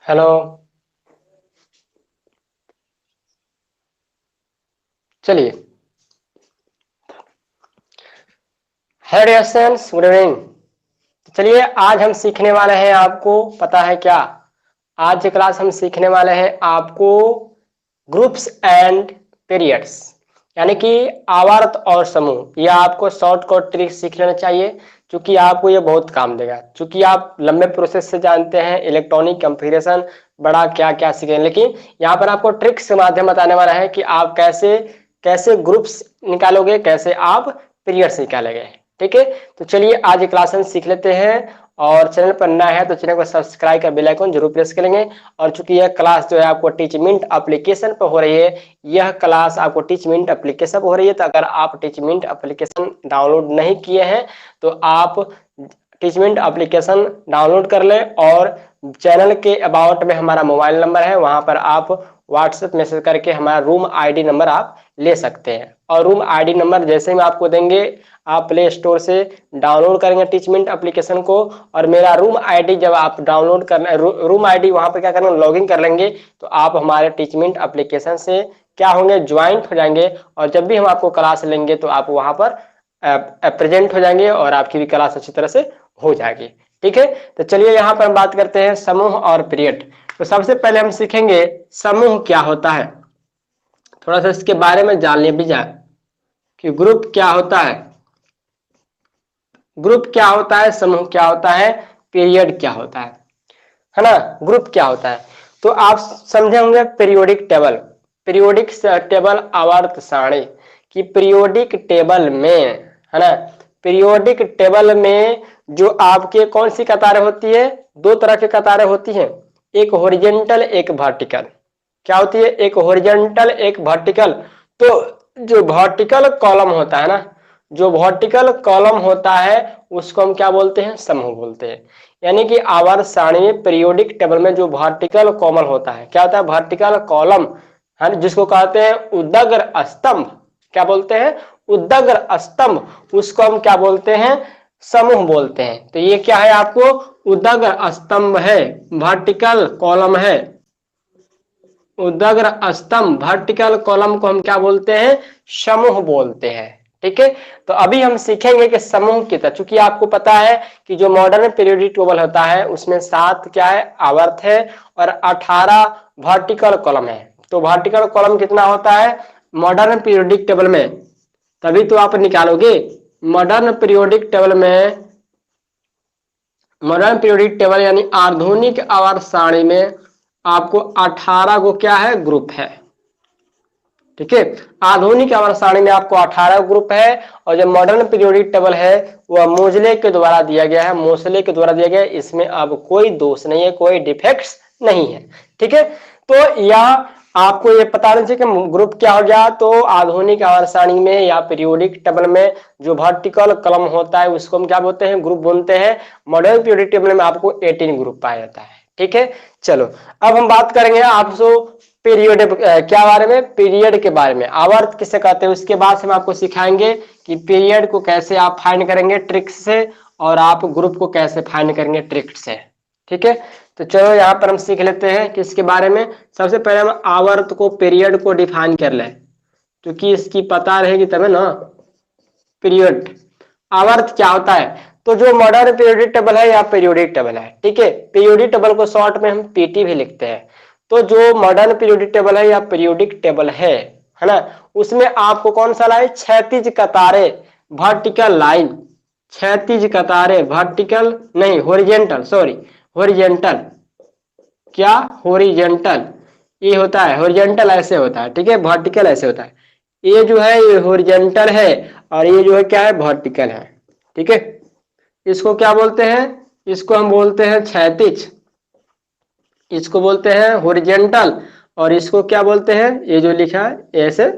Hello. चलिए, hello dear students, good evening. चलिए, आज हम सीखने वाले हैं, आपको पता है क्या? आज की क्लास हम सीखने वाले हैं आपको ग्रुप्स एंड पीरियड्स, यानी कि आवर्त और समूह। यह आपको शॉर्टकट ट्रिक सीख लेना चाहिए, क्योंकि आपको ये बहुत काम देगा। क्योंकि आप लंबे प्रोसेस से जानते हैं इलेक्ट्रॉनिक कंफिगरेशन, बड़ा क्या क्या सीखें, लेकिन यहाँ पर आपको ट्रिक्स के माध्यम बताने वाला है कि आप कैसे कैसे ग्रुप्स निकालोगे, कैसे आप पीरियड्स निकालोगे। ठीक है, तो चलिए आज की क्लास में सीख लेते हैं। और चैनल पर नया है तो चैनल को सब्सक्राइब कर बेल आइकन जरूर प्रेस करेंगे। और चूंकि यह क्लास जो है आपको टीचमिंट एप्लीकेशन पर हो रही है, यह क्लास आपको टीचमिंट एप्लीकेशन पर हो रही है, तो अगर आप टीचमिंट एप्लीकेशन डाउनलोड नहीं किए हैं तो आप टीचमिंट एप्लीकेशन डाउनलोड कर लें। और चैनल के अबाउट में हमारा मोबाइल नंबर है, वहां पर आप व्हाट्सएप मैसेज करके हमारा रूम आईडी नंबर आप ले सकते हैं। और रूम आईडी नंबर जैसे ही आपको देंगे, आप प्ले स्टोर से डाउनलोड करेंगे टीचमेंट एप्लीकेशन को। और मेरा रूम आईडी जब आप डाउनलोड करना, रूम आईडी वहां पर क्या करना, लॉगिन कर लेंगे, तो आप हमारे टीचमेंट एप्लीकेशन से क्या होंगे, ज्वाइंट हो जाएंगे। और जब भी हम आपको क्लास लेंगे तो आप वहां पर प्रेजेंट हो जाएंगे और आपकी भी क्लास अच्छी तरह से हो जाएगी। ठीक है, तो चलिए यहाँ पर हम बात करते हैं समूह और पीरियड। तो सबसे पहले हम सीखेंगे समूह क्या होता है। थोड़ा सा इसके बारे में जान लिया भी जाए कि ग्रुप क्या होता है, ग्रुप क्या होता है, समूह क्या होता है, पीरियड क्या होता है ना। ग्रुप क्या होता है तो आप समझे होंगे, पीरियोडिक टेबल। पीरियोडिक टेबल आवर्त सारणी की पीरियोडिक टेबल में, है ना। पीरियोडिक टेबल में जो आपके कौन सी कतारें होती है, दो तरह की कतारें होती हैं, एक हॉरिजॉन्टल एक वर्टिकल। क्या होती है, एक हॉरिजॉन्टल एक वर्टिकल। तो जो वर्टिकल कॉलम होता है ना, जो वर्टिकल कॉलम होता है उसको हम क्या बोलते हैं, समूह बोलते हैं। यानी कि आवर्त सारणी में पीरियोडिक टेबल में जो वर्टिकल कॉलम होता है, क्या होता है, वर्टिकल कॉलम, है ना, जिसको कहते हैं उदग्र स्तंभ। क्या बोलते हैं, उदग्र स्तंभ, उसको हम क्या बोलते हैं, समूह बोलते हैं। तो ये क्या है, आपको उदग्र स्तंभ है, वर्टिकल कॉलम है। उदग्र स्तंभ वर्टिकल कॉलम को हम क्या बोलते हैं, समूह बोलते हैं। ठीक है, तो अभी हम सीखेंगे कि समूह कितना, चूंकि आपको पता है कि जो मॉडर्न पीरियोडिक टेबल होता है उसमें 7 क्या है, आवर्त है, और 18 वर्टिकल कॉलम है। तो वर्टिकल कॉलम कितना होता है मॉडर्न पीरियोडिक टेबल में, तभी तो आप निकालोगे। मॉडर्न पीरियोडिक टेबल में, मॉडर्न पीरियोडिक टेबल यानी आधुनिक आवर्त सारणी में आपको 18 को क्या है, ग्रुप है। ठीक है, आधुनिक आवर्त सारणी में आपको 18 ग्रुप है। और जो मॉडर्न पीरियोडिक टेबल है वह मोजले के द्वारा दिया गया है, मोसले के द्वारा दिया गया है। इसमें अब कोई दोष नहीं है, कोई डिफेक्ट्स नहीं है। ठीक है, तो यह आपको ये पता नहीं चाहिए कि ग्रुप क्या हो गया। तो आधुनिक आवर्त सारणी में या पीरियोडिक टेबल में जो वर्टिकल कॉलम होता है उसको हम क्या बोलते हैं, ग्रुप बोलते हैं। मॉडर्न पीरियोडिक टेबल में आपको 18 ग्रुप पाया जाता है। ठीक है, चलो अब हम बात करेंगे आपसे पीरियड क्या बारे में, पीरियड के बारे में, आवर्त किसे कहते हैं। उसके बाद हम आपको सिखाएंगे कि पीरियड को कैसे आप फाइंड करेंगे ट्रिक से, और आप ग्रुप को कैसे फाइंड करेंगे ट्रिक से। ठीक है, तो चलो यहाँ पर हम सीख लेते हैं किसके बारे में। सबसे पहले हम आवर्त को, पीरियड को डिफाइन कर लें, क्योंकि इसकी पता रहेगी तभी ना। पीरियड, आवर्त क्या होता है, तो जो मॉडर्न पीरियोडिक टेबल है या पीरियोडिक टेबल है, ठीक है, पीरियोडिक टेबल को शॉर्ट में हम पीटी भी लिखते हैं। तो जो मॉडर्न पीरियोडिक टेबल है या पीरियोडिक टेबल है ना, उसमें आपको कौन सा लाइन, क्षैतिज कतारें, वर्टिकल लाइन, क्षैतिज कतारें, वर्टिकल नहीं, हॉरिजॉन्टल, सॉरी, हॉरिजॉन्टल, क्या, हॉरिजॉन्टल ये होता है, हॉरिजॉन्टल ऐसे होता है, ठीक है, वर्टिकल ऐसे होता है। ये जो है ये हॉरिजॉन्टल है, और ये जो है क्या है, वर्टिकल है। ठीक है, इसको क्या बोलते हैं, इसको हम बोलते हैं क्षैतिज, इसको बोलते हैं हॉरिजॉन्टल, और इसको क्या बोलते हैं, ये जो लिखा है ऐसे,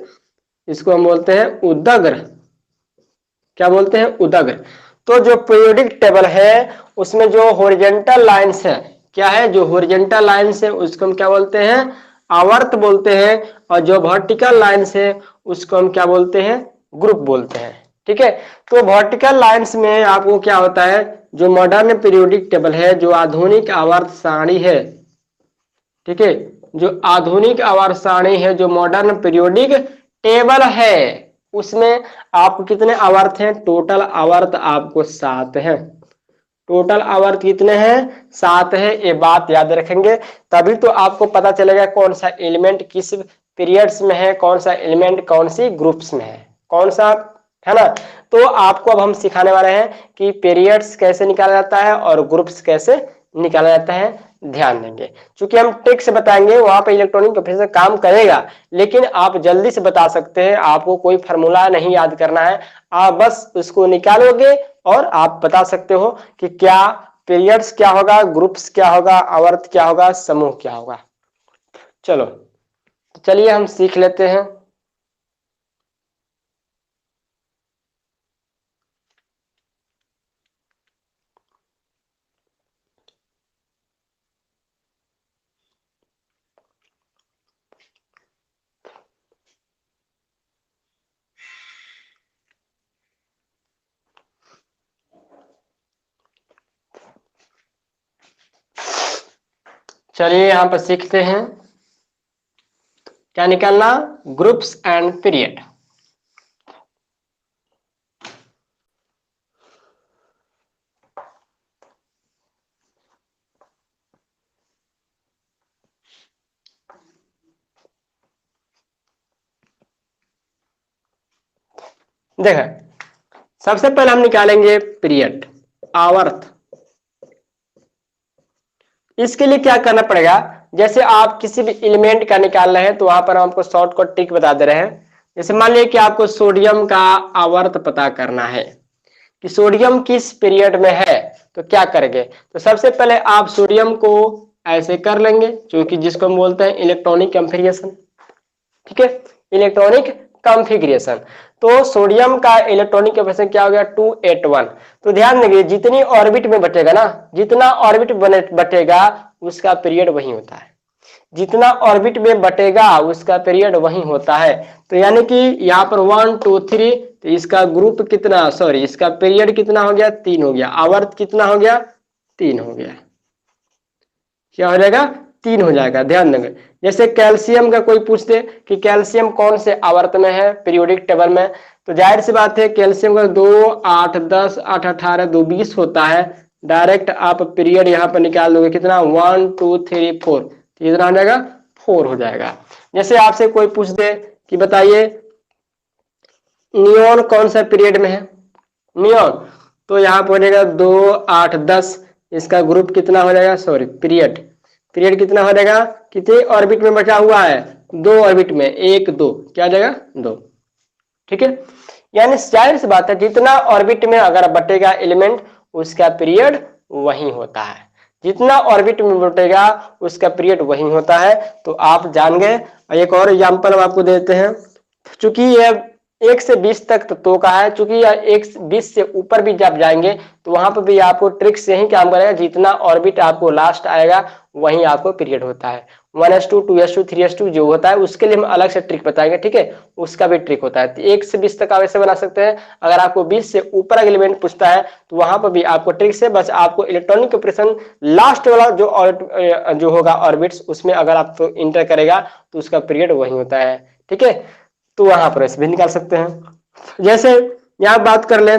इसको हम बोलते हैं उदग्र। क्या बोलते हैं, उदग्र। तो जो पीरियोडिक टेबल है उसमें जो हॉरिजॉन्टल लाइंस है, क्या है, जो हॉरिजॉन्टल लाइंस है उसको हम क्या बोलते हैं, आवर्त बोलते हैं। और जो वर्टिकल लाइंस है उसको हम क्या बोलते हैं, ग्रुप बोलते हैं। ठीक है, तो वर्टिकल लाइंस में आपको क्या होता है, जो मॉडर्न पीरियोडिक टेबल है, जो आधुनिक आवर्त सारणी है, ठीक है। जो आधुनिक आवर्त सारणी है, जो मॉडर्न पीरियोडिक टेबल है, उसमें आपको कितने आवर्त हैं? टोटल आवर्त आपको 7 हैं। टोटल आवर्त कितने हैं? 7 है। ये बात याद रखेंगे, तभी तो आपको पता चलेगा कौन सा एलिमेंट किस पीरियड्स में है, कौन सा एलिमेंट कौन सी ग्रुप्स में है, कौन सा, है ना। तो आपको अब हम सिखाने वाले हैं कि पीरियड्स कैसे निकाला जाता है और ग्रुप्स कैसे निकाला जाता है। ध्यान देंगे, क्योंकि हम ट्रिक से बताएंगे, वहां पे इलेक्ट्रॉनिक कंप्रेसर काम करेगा, लेकिन आप जल्दी से बता सकते हैं। आपको कोई फार्मूला नहीं याद करना है, आप बस उसको निकालोगे और आप बता सकते हो कि क्या पीरियड्स क्या होगा, ग्रुप्स क्या होगा, आवर्त क्या होगा, समूह क्या होगा। चलो, चलिए हम सीख लेते हैं। चलिए यहां पर सीखते हैं क्या निकालना, ग्रुप्स एंड पीरियड। देखो, सबसे पहले हम निकालेंगे पीरियड, आवर्त। इसके लिए क्या करना पड़ेगा, जैसे आप किसी भी एलिमेंट का निकाल रहे हैं तो वहां पर हम आपको शॉर्टकट ट्रिक बता दे रहे हैं। जैसे मान लीजिए कि आपको सोडियम का आवर्त पता करना है कि सोडियम किस पीरियड में है, तो क्या करेंगे, तो सबसे पहले आप सोडियम को ऐसे कर लेंगे, क्योंकि जिसको हम बोलते हैं इलेक्ट्रॉनिक कंफिगरेशन। ठीक है, इलेक्ट्रॉनिक कॉन्फ़िगरेशन। तो सोडियम का इलेक्ट्रॉनिक कंफिगरेशन क्या हो गया, 281। तो ध्यान देंगे, जितनी ऑर्बिट में बटेगा ना, जितना ऑर्बिट बटेगा उसका पीरियड वही होता है। जितना ऑर्बिट में बटेगा उसका पीरियड वही होता है। तो यानी कि यहाँ पर 1 2 3, तो इसका ग्रुप कितना, सॉरी इसका पीरियड कितना हो गया, 3 हो गया। आवर्त कितना हो गया, 3 हो गया। क्या हो जाएगा, 3 हो जाएगा। ध्यान देंगे, जैसे कैल्शियम का कोई पूछ दे कि कैल्शियम कौन से आवर्त में है पीरियोडिक टेबल में, तो जाहिर सी बात है कैल्शियम का 2 8 10 8 18 2 20 होता है। डायरेक्ट आप पीरियड यहाँ पर निकाल दोगे कितना, 1 2 3 4, तो कितना हो जाएगा, 4 हो जाएगा। जैसे आपसे कोई पूछ दे कि बताइए नियोन कौन सा पीरियड में है, नियोन, तो यहाँ पर हो जाएगा 2 8 10, इसका ग्रुप कितना हो जाएगा, सॉरी पीरियड, पीरियड कितना हो जाएगा, कितने ऑर्बिट में बचा हुआ है, 2 ऑर्बिट में, 1 2, क्या आ जाएगा, 2। ठीक है, यानी जाहिर सी बात है जितना ऑर्बिट में अगर बटेगा एलिमेंट उसका पीरियड वही होता है, जितना ऑर्बिट में बटेगा उसका पीरियड वही होता है। तो आप जान गए। एक और एग्जांपल हम आपको देते हैं, चूंकि ये 1 से 20 तक तो का है, चूंकि यह 1 20 से ऊपर भी जब जाएंगे तो वहां पर भी आपको ट्रिक से ही काम करेगा, जितना ऑर्बिट आपको लास्ट आएगा वही आपको पीरियड होता है। 1s2 2s2 3s2 जो होता है उसके लिए हम अलग से ट्रिक बताएंगे। ठीक है, उसका भी ट्रिक होता है। तो 1 से 20 तक आप ऐसे बना सकते हैं। अगर आपको 20 से ऊपर एलिमेंट पूछता है तो वहां पर भी आपको ट्रिक से, बस आपको इलेक्ट्रॉनिक ऑपरेशन लास्ट वाला जो होगा ऑर्बिट्स उसमें अगर आप तो इंटर करेगा तो उसका पीरियड वही होता है। ठीक है, तो वहां पर ऐसे भी निकाल सकते हैं। जैसे यहां बात कर ले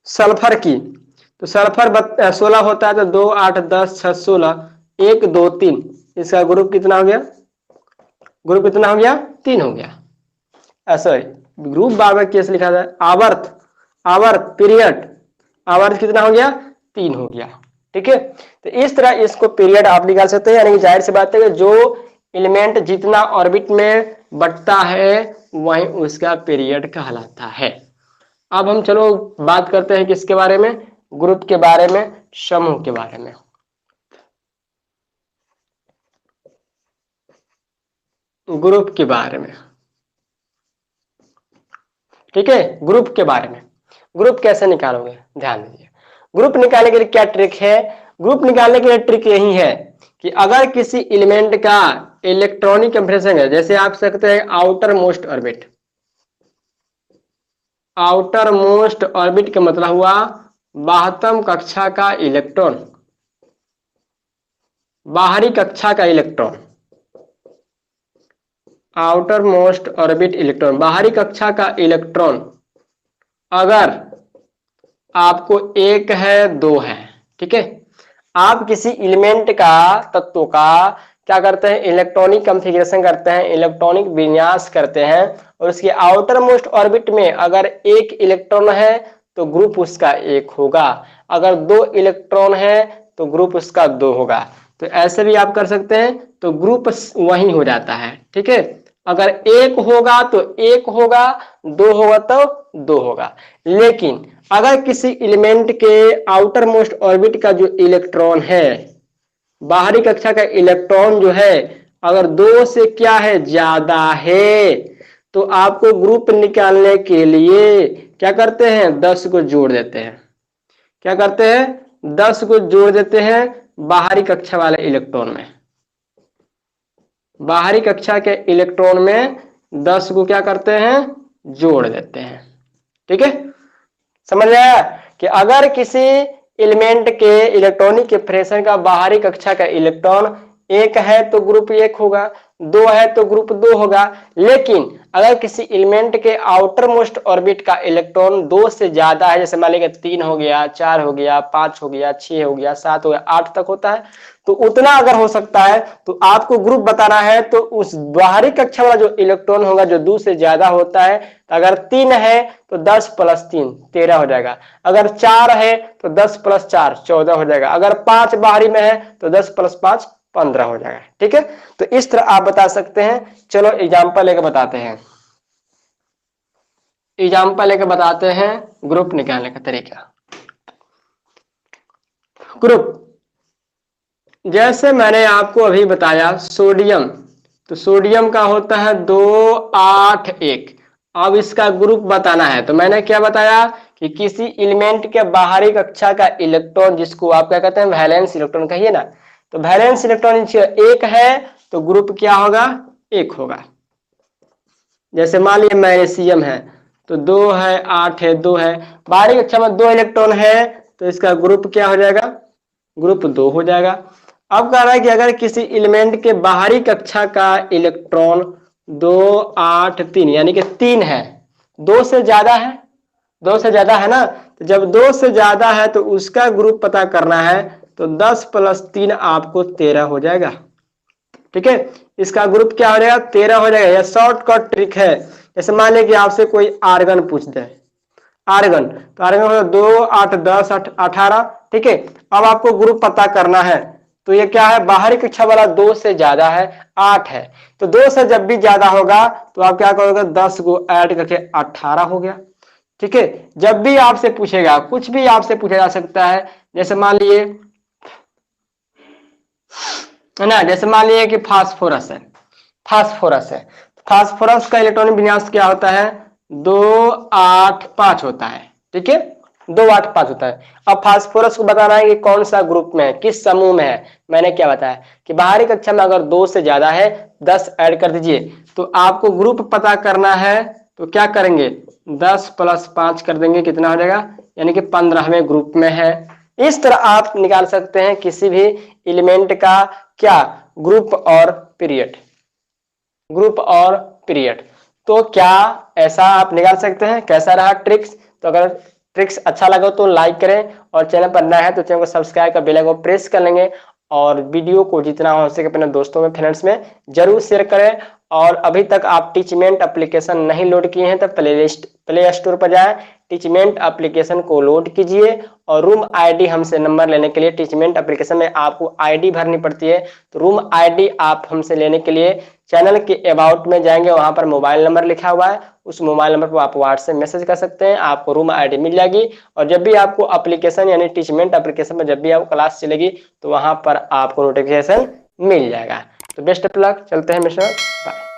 सल्फर की, तो सल्फर 16 होता है, तो 2 8 10 6 16 1 2 3, इसका ग्रुप कितना हो गया, ग्रुप कितना हो गया, 3 हो गया। सॉरी, ग्रुप बार बार कैसे लिखा जाए, आवर्त, आवर्त पीरियड, आवर्त कितना हो गया, 3 हो गया। ठीक है, तो इस तरह इसको पीरियड आप निकाल सकते हैं। यानी कि जाहिर सी बात है कि जो एलिमेंट जितना ऑर्बिट में बटता है वही उसका पीरियड कहलाता है। अब हम चलो बात करते हैं किसके बारे में, ग्रुप के बारे में, समूह के बारे में। ग्रुप के बारे में, ठीक है, ग्रुप के बारे में। ग्रुप कैसे निकालोगे, ध्यान दीजिए। ग्रुप निकालने के लिए क्या ट्रिक है, ग्रुप निकालने के लिए ट्रिक यही है कि अगर किसी एलिमेंट का इलेक्ट्रॉनिक कंफिगरेशन है, जैसे आप सकते हैं outer most orbit, outer most orbit का मतलब हुआ बाह्यतम कक्षा का इलेक्ट्रॉन, बाहरी कक्षा का electron, outer most orbit electron, बाहरी कक्षा का इलेक्ट्रॉन अगर आपको एक है दो है, ठीक है, आप किसी एलिमेंट का, तत्व का क्या करते हैं, इलेक्ट्रॉनिक कॉन्फ़िगरेशन करते हैं, इलेक्ट्रॉनिक विन्यास करते हैं, और उसके आउटर मोस्ट ऑर्बिट में अगर एक इलेक्ट्रॉन है तो ग्रुप उसका एक होगा, अगर दो इलेक्ट्रॉन है तो ग्रुप उसका दो होगा। तो ऐसे भी आप कर सकते हैं, तो ग्रुप वही हो जाता है, ठीक है। अगर एक होगा तो एक होगा, दो होगा तो दो होगा। लेकिन अगर किसी एलिमेंट के आउटर मोस्ट ऑर्बिट का जो इलेक्ट्रॉन है, बाहरी कक्षा का इलेक्ट्रॉन जो है, अगर दो से क्या है, ज्यादा है, तो आपको ग्रुप निकालने के लिए क्या करते हैं, 10 को जोड़ देते हैं। क्या करते हैं, 10 को जोड़ देते हैं बाहरी कक्षा वाले इलेक्ट्रॉन में, बाहरी कक्षा के इलेक्ट्रॉन में 10 को क्या करते हैं, जोड़ देते हैं, ठीक है। समझ आया कि अगर किसी एलिमेंट के इलेक्ट्रॉनिक कॉन्फ़िगरेशन का बाहरी कक्षा का इलेक्ट्रॉन एक है तो ग्रुप एक होगा, दो है तो ग्रुप दो होगा। लेकिन अगर किसी एलिमेंट के आउटर मोस्ट ऑर्बिट का इलेक्ट्रॉन दो से ज्यादा है, जैसे मान लीजिए 3 हो गया, 4 हो गया, 5 हो गया, 6 हो गया, 7 हो गया, 8 तक होता है, तो उतना अगर हो सकता है तो आपको ग्रुप बताना है, तो उस बाहरी कक्षा वाला जो इलेक्ट्रॉन होगा जो दो से ज्यादा होता है, तो अगर 3 है तो 10 + 3 13 हो जाएगा, अगर 4 है तो 10 + 4 14 हो जाएगा, अगर 5 बाहरी में है तो 10 + 5 15 हो जाएगा, ठीक है। तो इस तरह आप बता सकते हैं। चलो एग्जाम्पल लेकर बताते हैं, एग्जाम्पल लेकर बताते हैं ग्रुप निकालने का तरीका। ग्रुप, जैसे मैंने आपको अभी बताया सोडियम, तो सोडियम का होता है 2 8 1। अब इसका ग्रुप बताना है, तो मैंने क्या बताया कि किसी एलिमेंट के बाहरी कक्षा का इलेक्ट्रॉन, जिसको आप क्या कहते हैं, वैलेंस इलेक्ट्रॉन कहिए ना, तो वैलेंस इलेक्ट्रॉन एक है तो ग्रुप क्या होगा, एक होगा। जैसे मान लीजिए मैग्नीशियम है तो 2 है, 8 है, 2 है, बाहरी कक्षा में 2 इलेक्ट्रॉन है तो इसका ग्रुप क्या हो जाएगा, ग्रुप 2 हो जाएगा। अब कह रहा है कि अगर किसी एलिमेंट के बाहरी कक्षा का इलेक्ट्रॉन 2 8 3 यानी कि 3 है, 2 से ज्यादा है, 2 से ज्यादा है ना, तो जब 2 से ज्यादा है तो उसका ग्रुप पता करना है, तो 10 + 3 आपको 13 हो जाएगा, ठीक है। इसका ग्रुप क्या हो जाएगा, 13 हो जाएगा। यह शॉर्टकट ट्रिक है। जैसे मान लीजिए कि आपसे कोई आर्गन पूछ दे, आर्गन, तो आर्गन 2 8 10 8 18, ठीक है। अब आपको ग्रुप पता करना है, तो ये क्या है, बाहरी कक्षा वाला 2 से ज्यादा है, 8 है, तो 2 से जब भी ज्यादा होगा तो आप क्या करोगे, 10 को ऐड करके 18 हो गया, ठीक है। जब भी आपसे पूछेगा, कुछ भी आपसे पूछा जा सकता है, जैसे मान लीजिए है ना, जैसे मान लीजिए कि फास्फोरस है, फास्फोरस है, फास्फोरस का इलेक्ट्रॉनिक विन्यास क्या होता है, 2 8 5 होता है, ठीक है, 2 8 5 होता है। अब फास्फोरस को बताना है कि कौन सा ग्रुप में है, किस समूह में है। मैंने क्या बताया कि बाहरी कक्षा में अगर 2 से ज्यादा है 10 ऐड कर दीजिए, तो आपको ग्रुप पता करना है, तो क्या करेंगे, 10 + 5 कर देंगे, कितना हो जाएगा, यानी कि 15वें ग्रुप में है। इस तरह आप निकाल सकते हैं किसी भी एलिमेंट का क्या, ग्रुप और पीरियड, ग्रुप और पीरियड। तो क्या ऐसा आप निकाल सकते हैं। कैसा रहा ट्रिक्स, तो अगर ट्रिक्स अच्छा लगा तो लाइक करें, और चैनल पर नया है तो चैनल को सब्सक्राइब कर बेल आइकन को प्रेस कर लेंगे, और वीडियो को जितना हो सके अपने दोस्तों में, फ्रेंड्स में जरूर शेयर करें। और अभी तक आप टीचमेंट एप्लीकेशन नहीं लोड किए हैं तो प्ले स्टोर पर जाएं, टीचमेंट एप्लीकेशन को लोड कीजिए, और रूम आईडी हमसे नंबर लेने के लिए, टीचमेंट एप्लीकेशन में आपको आईडी भरनी पड़ती है, तो रूम आईडी आप हमसे लेने के लिए चैनल के अबाउट में जाएंगे, वहां पर मोबाइल नंबर लिखा हुआ है, उस मोबाइल नंबर पर आप व्हाट्सएप मैसेज कर सकते हैं, आपको रूम आईडी मिल जाएगी। और जब भी आपको एप्लीकेशन यानी टीचमेंट एप्लीकेशन में जब भी आपको क्लास चलेगी तो वहां पर आपको नोटिफिकेशन मिल जाएगा। तो बेस्ट ऑफ लक, चलते हैं मिस्टर, बाय।